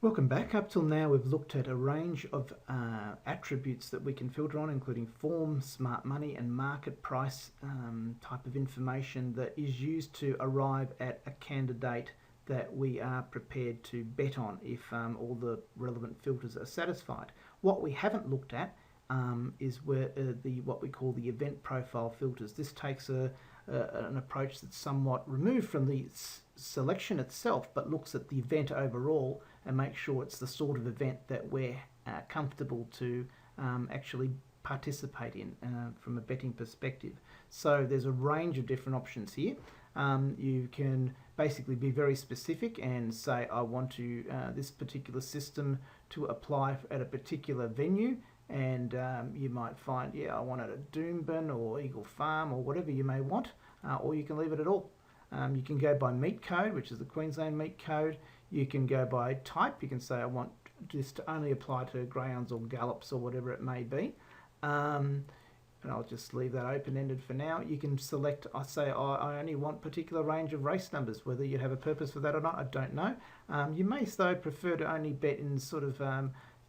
Welcome back. Up till now we've looked at a range of attributes that we can filter on, including form, smart money and market price type of information that is used to arrive at a candidate that we are prepared to bet on if all the relevant filters are satisfied. What we haven't looked at is what we call the event profile filters. This takes an approach that's somewhat removed from the selection itself, but looks at the event overall and make sure it's the sort of event that we're comfortable to actually participate in from a betting perspective. So there's a range of different options here. You can basically be very specific and say, I want to this particular system to apply at a particular venue, and you might find, I want it at Doomben or Eagle Farm or whatever you may want, or you can leave it at all. You can go by meat code, which is the Queensland meat code. You can go by type. You can say, I want this to only apply to greyhounds or gallops or whatever it may be. And I'll just leave that open-ended for now. You can select, I say, I only want particular range of race numbers. Whether you have a purpose for that or not, I don't know. You may, though, prefer to only bet in sort of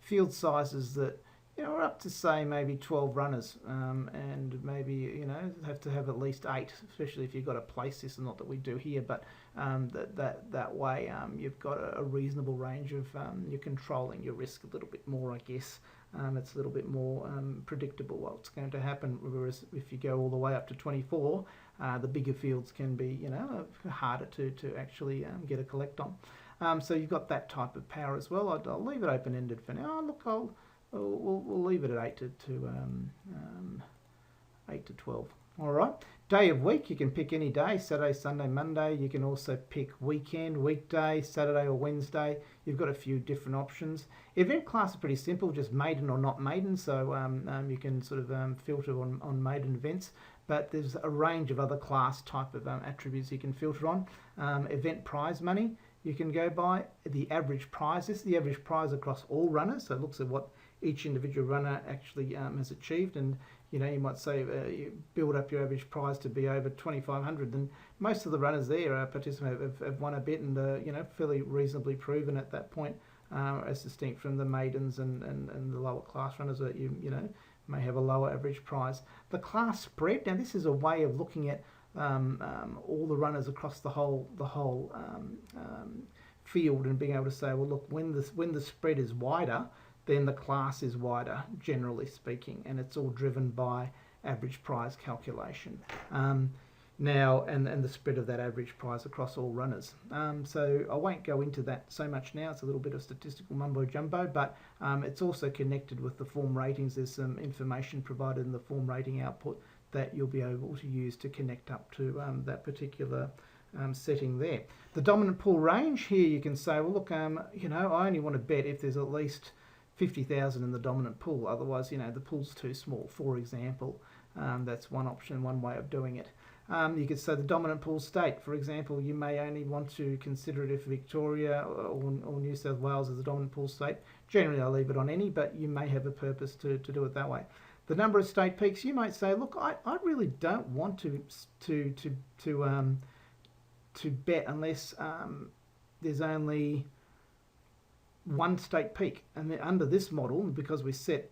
field sizes that are up to, say, maybe 12 runners, and maybe have to have at least 8, especially if you've got a place system. Not that we do here, but that way you've got a reasonable range of you're controlling your risk a little bit more, I guess. It's a little bit more predictable what's going to happen. Whereas if you go all the way up to 24, the bigger fields can be harder to actually get a collect on. So you've got that type of power as well. I'll leave it open-ended for now. We'll leave it at 8 to 12. All right. Day of week, you can pick any day, Saturday, Sunday, Monday. You can also pick weekend, weekday, Saturday or Wednesday. You've got a few different options. Event class are pretty simple, just maiden or not maiden. So you can sort of filter on maiden events. But there's a range of other class type of attributes you can filter on. Event prize money, you can go by the average prize. This is the average prize across all runners. So it looks at what each individual runner actually has achieved, and you might say you build up your average prize to be over 2,500. Then most of the runners there have won a bet and fairly reasonably proven at that point, as distinct from the maidens and the lower class runners that may have a lower average prize. The class spread. Now this is a way of looking at all the runners across the whole field and being able to say, well, look, when the spread is wider, then the class is wider, generally speaking, and it's all driven by average prize calculation. Now, and the spread of that average prize across all runners. So I won't go into that so much now. It's a little bit of statistical mumbo-jumbo, but it's also connected with the form ratings. There's some information provided in the form rating output that you'll be able to use to connect up to that particular setting there. The dominant pool range, here you can say, well, look, I only want to bet if there's at least 50,000 in the dominant pool. Otherwise, the pool's too small, for example. That's one option, one way of doing it. You could say the dominant pool state. For example, you may only want to consider it if Victoria or New South Wales is a dominant pool state. Generally, I'll leave it on any, but you may have a purpose to do it that way. The number of state peaks, you might say, look, I really don't want to bet unless there's only one state peak, and then under this model, because we set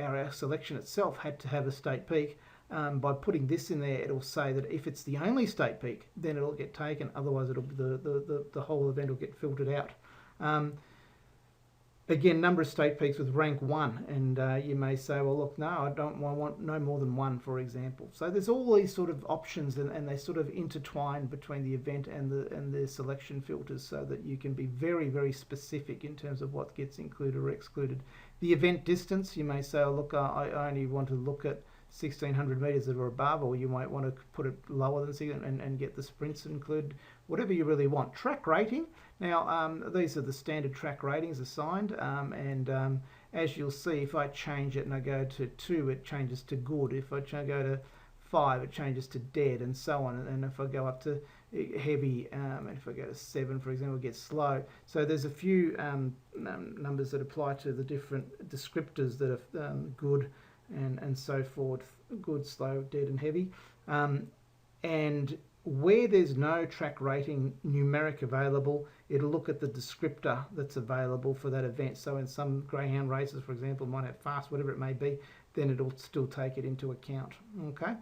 our selection itself had to have a state peak, by putting this in there, it'll say that if it's the only state peak, then it'll get taken. Otherwise, the whole event will get filtered out. Again, number of state peaks with rank 1, and you may say, well, look, no, I want no more than 1, for example. So there's all these sort of options, and they sort of intertwine between the event and the selection filters, so that you can be very, very specific in terms of what gets included or excluded. The event distance, you may say, oh, look, I only want to look at 1,600 metres or above, or you might want to put it lower than 6 and get the sprints included, whatever you really want. Track rating. Now, these are the standard track ratings assigned, and as you'll see, if I change it and I go to 2, it changes to good. If I go to 5, it changes to dead, and so on. And if I go up to heavy, and if I go to 7, for example, it gets slow. So there's a few numbers that apply to the different descriptors that are good, and so forth, good, slow, dead and heavy. And Where there's no track rating numeric available, it'll look at the descriptor that's available for that event. So in some greyhound races, for example, might have fast, whatever it may be, then it'll still take it into account. Okay.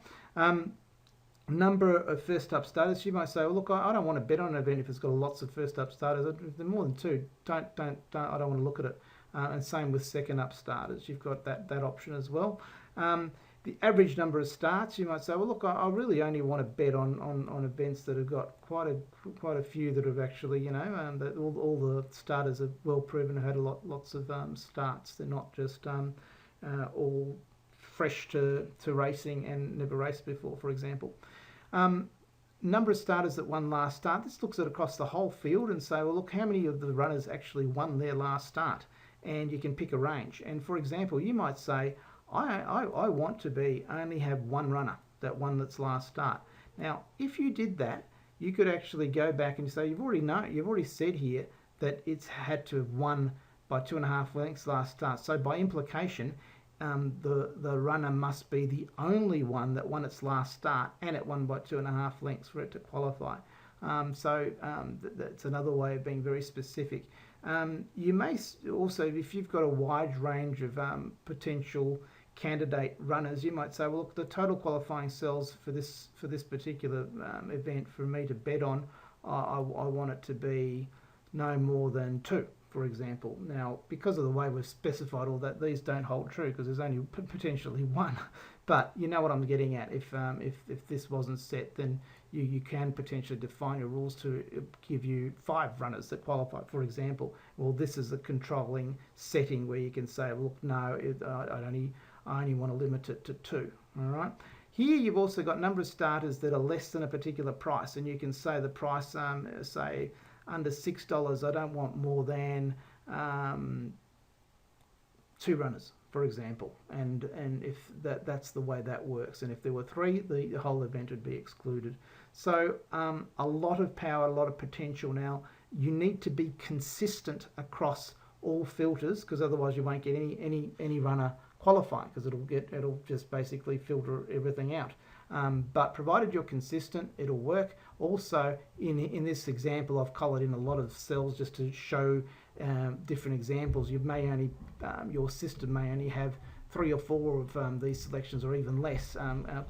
Number of first up starters. You might say, well, look, I don't want to bet on an event if it's got lots of first up starters. If there are more than two, I don't want to look at it. And same with second up starters. You've got that option as well. The average number of starts, you might say, well, look, I really only want to bet on events that have got quite a few that have actually, that all the starters are well proven, have had lots of starts. They're not just all fresh to racing and never raced before, for example. Number of starters that won last start. This looks at across the whole field and say, well, look, how many of the runners actually won their last start? And you can pick a range. And for example, you might say, I want to only have one runner that won its last start. Now, if you did that, you could actually go back and say, you've already said here that it's had to have won by 2.5 lengths last start. So by implication, the runner must be the only one that won its last start, and it won by 2.5 lengths for it to qualify. That's another way of being very specific. You may also, if you've got a wide range of potential candidate runners, you might say, well, look, the total qualifying cells for this particular event for me to bet on, I want it to be no more than 2. For example. Now, because of the way we've specified all that, these don't hold true because there's only potentially one. But you know what I'm getting at. If this wasn't set, then you can potentially define your rules to give you 5 runners that qualify. For example, well, this is a controlling setting where you can say, well, look, no, I only want to limit it to 2. All right. Here you've also got number of starters that are less than a particular price, and you can say the price, say, under $6, I don't want more than 2 runners, for example, and if that's the way that works. And if there were 3, the whole event would be excluded. So a lot of power, a lot of potential. Now you need to be consistent across all filters, because otherwise you won't get any runner qualifying, because it'll just basically filter everything out. But provided you're consistent, it'll work. Also, in this example, I've coloured in a lot of cells just to show different examples. Your system may only have 3 or 4 of these selections, or even less,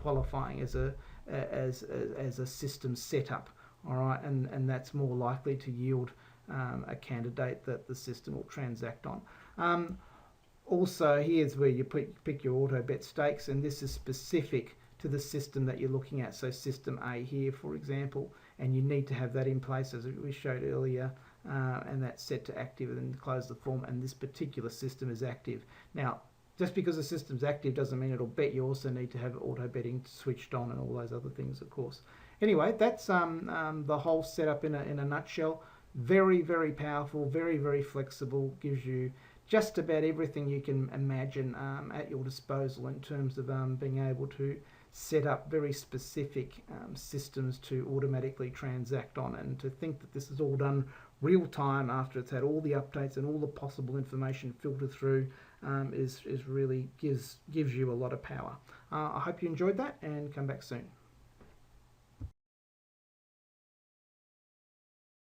qualifying as a system setup. All right, and that's more likely to yield a candidate that the system will transact on. Also, here's where you pick your auto bet stakes, and this is specific to the system that you're looking at. So system A here, for example, and you need to have that in place as we showed earlier, and that's set to active, and then close the form, and this particular system is active. Now, just because the system's active doesn't mean it'll bet. You also need to have auto betting switched on and all those other things, of course. Anyway, that's the whole setup in a nutshell. Very, very powerful, very, very flexible, gives you just about everything you can imagine at your disposal in terms of being able to set up very specific systems to automatically transact on, and to think that this is all done real time after it's had all the updates and all the possible information filtered through is really gives you a lot of power. I hope you enjoyed that, and come back soon.